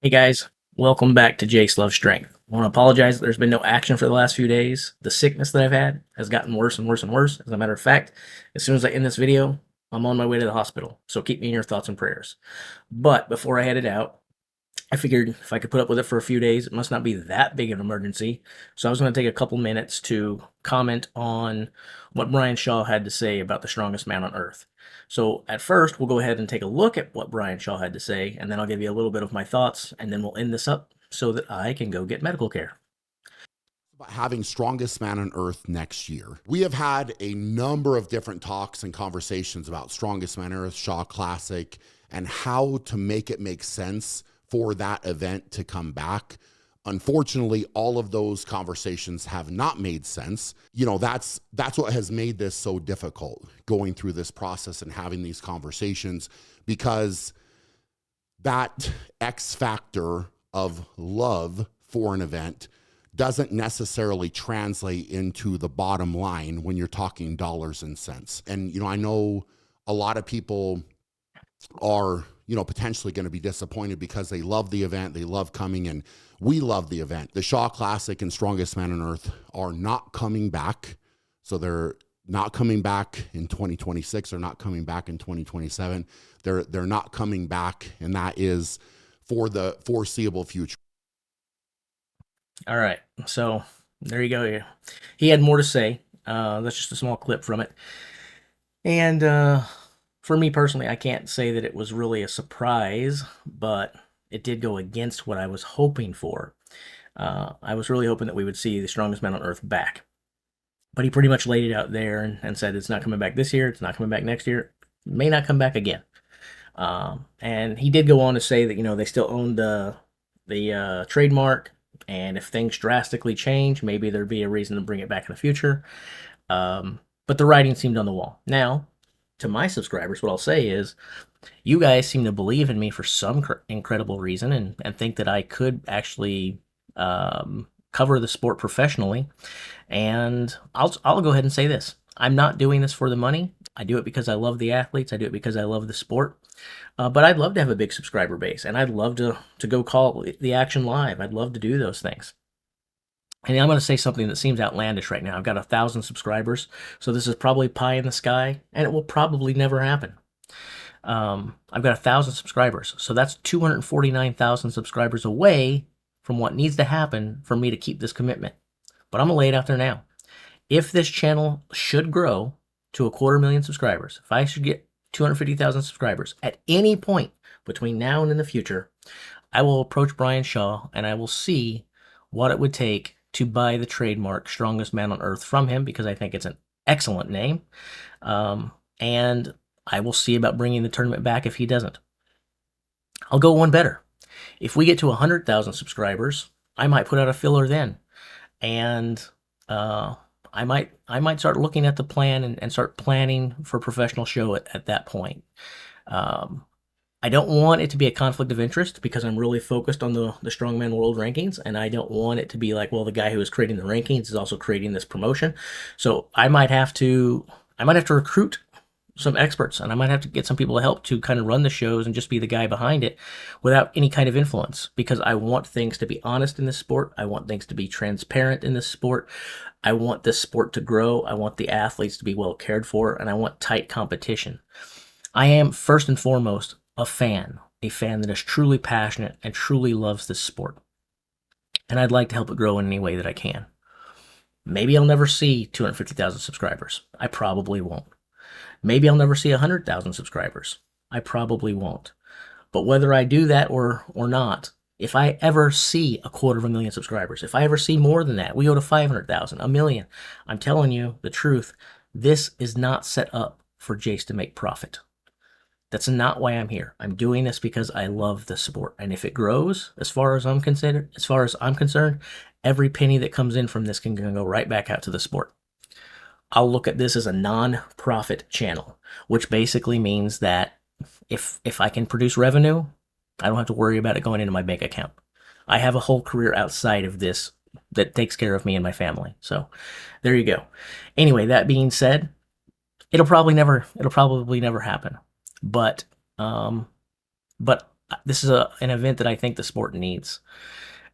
Hey guys, welcome back to Jace Loves Strength. I want to apologize that there's been no action for the last few days. The sickness that I've had has gotten worse and worse and worse. As a matter of fact, as soon as I end this video, I'm on my way to the hospital. So keep me in your thoughts and prayers. But before I headed out, I figured if I could put up with it for a few days, it must not be that big of an emergency. So I was going to take a couple minutes to comment on what Brian Shaw had to say about the strongest man on earth. So at first, we'll go ahead and take a look at what Brian Shaw had to say, and then I'll give you a little bit of my thoughts, and then we'll end this up so that I can go get medical care. About having strongest man on earth next year. We have had a number of different talks and conversations about strongest man on earth, Shaw Classic, and how to make it make sense for that event to come back. Unfortunately, all of those conversations have not made sense. You know, that's what has made this so difficult, going through this process and having these conversations, because that X factor of love for an event doesn't necessarily translate into the bottom line when you're talking dollars and cents. And, you know, I know a lot of people are, you know, potentially going to be disappointed because they love the event, they love coming, and we love the event. The Shaw Classic and Strongest Man on Earth are not coming back. So they're not coming back in 2026. They're not coming back in 2027. They're not coming back, and that is for the foreseeable future. All right, so there you go. He had more to say. That's just a small clip from it. And for me personally, I can't say that it was really a surprise, but it did go against what I was hoping for. I was really hoping that we would see the strongest man on earth back. But he pretty much laid it out there and said it's not coming back this year, it's not coming back next year, it may not come back again. And he did go on to say that, you know, they still own the trademark, and if things drastically change, maybe there'd be a reason to bring it back in the future. But the writing seemed on the wall. Now, to my subscribers, what I'll say is, you guys seem to believe in me for some incredible reason, and think that I could actually cover the sport professionally. And I'll go ahead and say this: I'm not doing this for the money. I do it because I love the athletes. I do it because I love the sport. But I'd love to have a big subscriber base, and I'd love to go call the action live. I'd love to do those things. And I'm going to say something that seems outlandish right now. I've got 1,000 subscribers, so this is probably pie in the sky, and it will probably never happen. I've got 1,000 subscribers, so that's 249,000 subscribers away from what needs to happen for me to keep this commitment. But I'm going to lay it out there now. If this channel should grow to 250,000 subscribers, if I should get 250,000 subscribers at any point between now and in the future, I will approach Brian Shaw and I will see what it would take to buy the trademark Strongest Man on Earth from him, because I think it's an excellent name. And I will see about bringing the tournament back if he doesn't. I'll go one better. If we get to 100,000 subscribers, I might put out a filler then. And I might start looking at the plan and start planning for a professional show at that point. I don't want it to be a conflict of interest, because I'm really focused on the Strongman World Rankings, and I don't want it to be like, well, the guy who is creating the rankings is also creating this promotion. So I might have to recruit some experts, and I might have to get some people to help to kind of run the shows and just be the guy behind it without any kind of influence, because I want things to be honest in this sport. I want things to be transparent in this sport. I want this sport to grow. I want the athletes to be well cared for, and I want tight competition. I am first and foremost a fan that is truly passionate and truly loves this sport. And I'd like to help it grow in any way that I can. Maybe I'll never see 250,000 subscribers. I probably won't. Maybe I'll never see 100,000 subscribers. I probably won't. But whether I do that or not, if I ever see 250,000 subscribers, if I ever see more than that, we go to 500,000, a million, I'm telling you the truth, this is not set up for Jace to make profit. That's not why I'm here. I'm doing this because I love the sport. And if it grows, as far as I'm concerned, every penny that comes in from this can go right back out to the sport. I'll look at this as a non-profit channel, which basically means that if I can produce revenue, I don't have to worry about it going into my bank account. I have a whole career outside of this that takes care of me and my family. So there you go. Anyway, that being said, it'll probably never happen. But this is an event that I think the sport needs.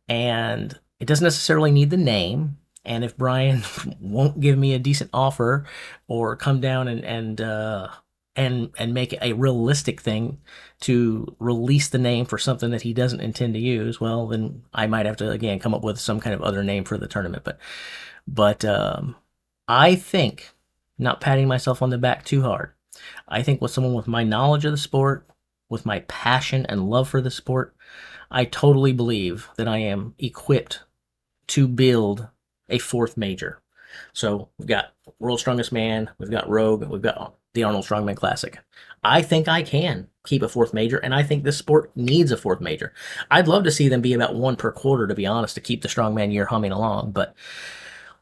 And it doesn't necessarily need the name. And if Brian won't give me a decent offer or come down and make it a realistic thing to release the name for something that he doesn't intend to use, well, then I might have to again come up with some kind of other name for the tournament. But I think, not patting myself on the back too hard, I think with someone with my knowledge of the sport, with my passion and love for the sport, I totally believe that I am equipped to build a fourth major. So we've got World's Strongest Man, we've got Rogue, we've got the Arnold Strongman Classic. I think I can keep a fourth major, and I think this sport needs a fourth major. I'd love to see them be about one per quarter, to be honest, to keep the Strongman year humming along. But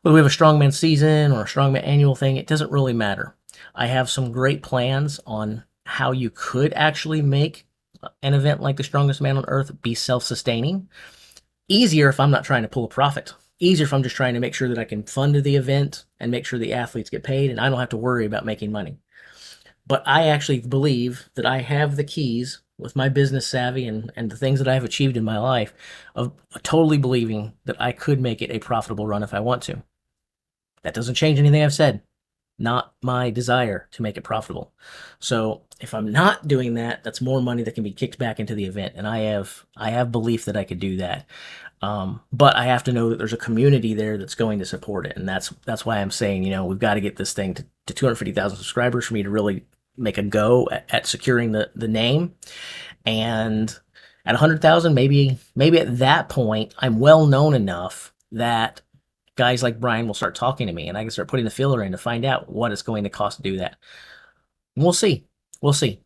whether we have a Strongman season or a Strongman annual thing, it doesn't really matter. I have some great plans on how you could actually make an event like the Strongest Man on Earth be self-sustaining. Easier if I'm not trying to pull a profit. Easier if I'm just trying to make sure that I can fund the event and make sure the athletes get paid and I don't have to worry about making money. But I actually believe that I have the keys with my business savvy and the things that I've achieved in my life of totally believing that I could make it a profitable run if I want to. That doesn't change anything I've said. Not my desire to make it profitable. So if I'm not doing that, that's more money that can be kicked back into the event, and I have belief that I could do that. But I have to know that there's a community there that's going to support it, and that's why I'm saying, we've got to get this thing to 250,000 subscribers for me to really make a go at securing the name. And at 100,000, maybe at that point, I'm well known enough that guys like Brian will start talking to me, and I can start putting the filler in to find out what it's going to cost to do that. We'll see. We'll see.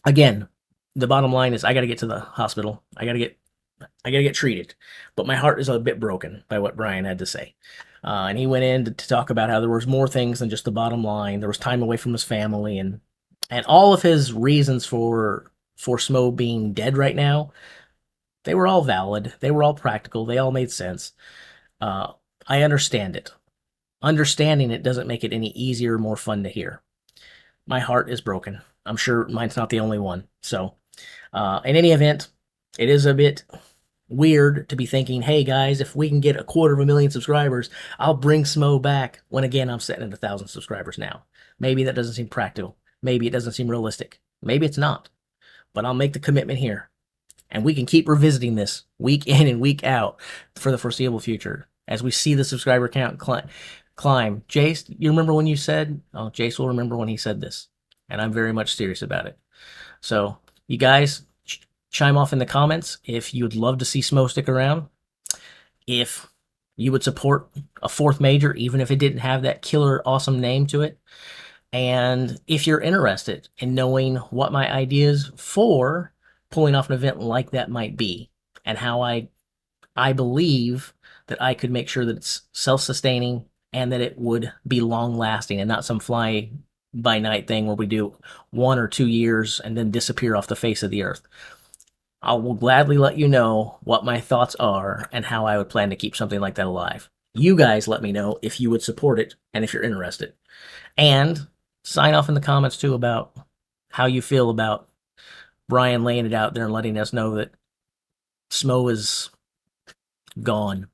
Again, the bottom line is I got to get to the hospital. I got to get treated. But my heart is a bit broken by what Brian had to say. And he went in to talk about how there was more things than just the bottom line. There was time away from his family and all of his reasons for SMOE being dead right now. They were all valid. They were all practical. They all made sense. Uh, I understand it. Understanding it doesn't make it any easier or more fun to hear. My heart is broken. I'm sure mine's not the only one. So, in any event, it is a bit weird to be thinking, hey guys, if we can get 250,000 subscribers, I'll bring SMOE back. When again, I'm sitting at 1,000 subscribers now. Maybe that doesn't seem practical. Maybe it doesn't seem realistic. Maybe it's not. But I'll make the commitment here. And we can keep revisiting this week in and week out for the foreseeable future as we see the subscriber count climb. Jace, you remember when you said, oh, Jace will remember when he said this. And I'm very much serious about it. So, you guys, chime off in the comments if you would love to see SMOE stick around. If you would support a fourth major, even if it didn't have that killer awesome name to it. And if you're interested in knowing what my ideas for pulling off an event like that might be, and how I believe that I could make sure that it's self-sustaining and that it would be long-lasting and not some fly-by-night thing where we do 1 or 2 years and then disappear off the face of the earth. I will gladly let you know what my thoughts are and how I would plan to keep something like that alive. You guys let me know if you would support it and if you're interested. And sign off in the comments too about how you feel about Brian laying it out there and letting us know that SMOE is gone.